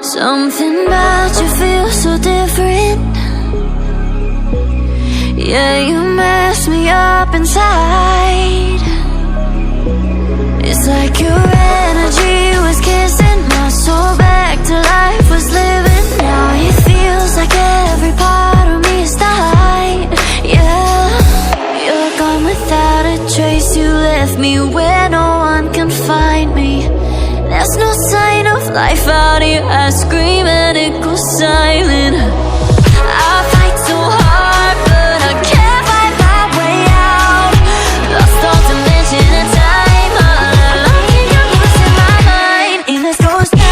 Something about you feels so different. Yeah, you mess me up inside. It's like your energy was kissing my soul back to life, was living. Now it feels like every part of me is died. Yeah, you're gone without a trace. You left me where no one can find me. There's no sign of life out here. I scream and it goes silent. I fight so hard, but I can't find my way out. Lost all dimension and time. All alone, I'm losing my mind. And this goes down.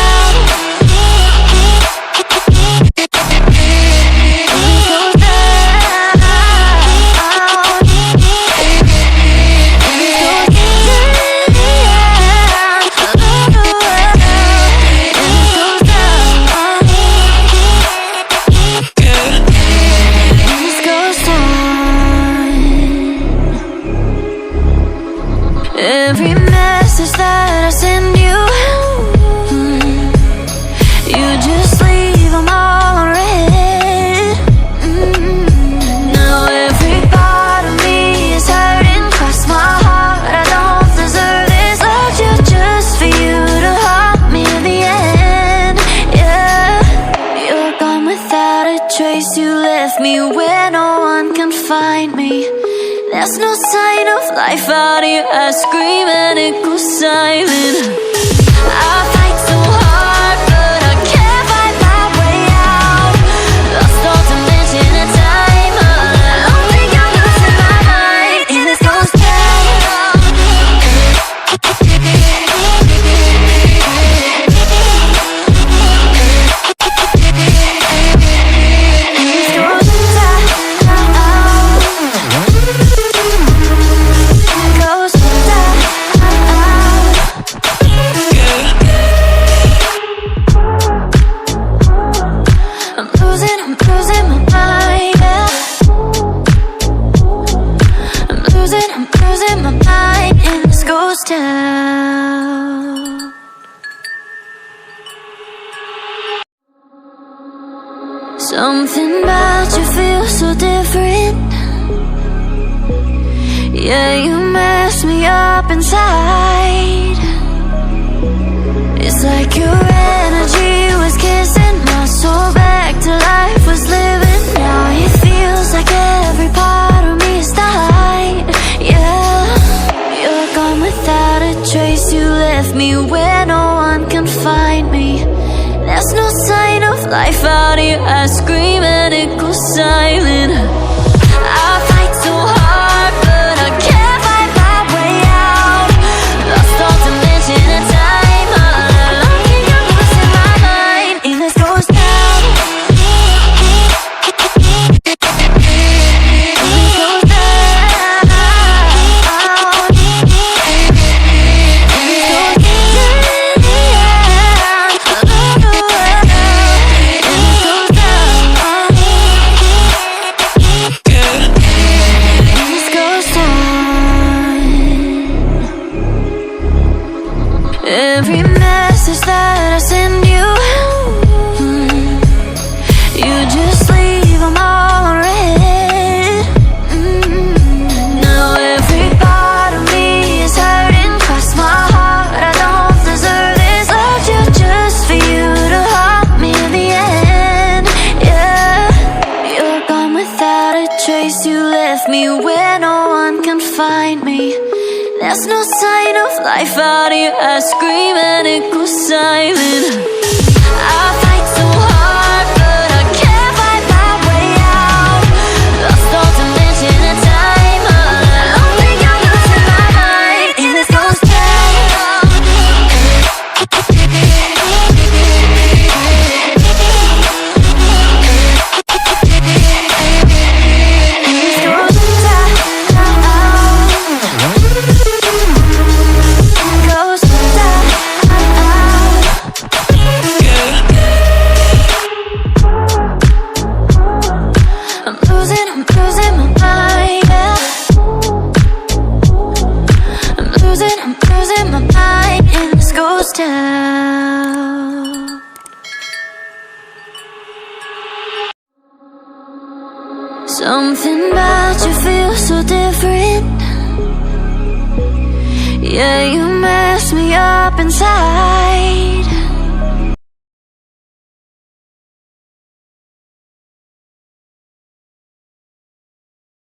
Every message that I send you, you just leave them all unread. Now every part of me is hurting. Cross my heart, I don't deserve this. Loved you just for you to haunt me in the end. Yeah, you're gone without a trace. You left me where no one can find me. There's no sign of life out here. I scream and it goes silent. I fight so hard, but I can't find my way out. Lost all dimension and time. I don't think I'm losing my mind. And this goes down. Down. Something about you feels so different. Yeah, you mess me up inside. It's like your energy was kissing my soul back to life, was living. Now it feels like every part of me is died. Yeah, you're gone without a trace. You left me where no one can find me. There's no sign of life out here. I scream and it goes silent. I fight so hard, but I can't find my way out. Lost all dimension and time. All alone, I'm losing my mind. And this goes down. Every message that I send you, you just leave them all unread. Now every part of me is hurting. Cross my heart, I don't deserve this. Loved you just for you to haunt me in the end. Yeah, you're gone without a trace. You left me where no one can find me. There's no sign of life out here. I scream and it goes silent. I fight so hard, but I can't find my way out. Lost all dimension and time. I don't think I'm losing my mind. And this goes down. Goes down. Something about you feels so different. Yeah, you mess me up inside.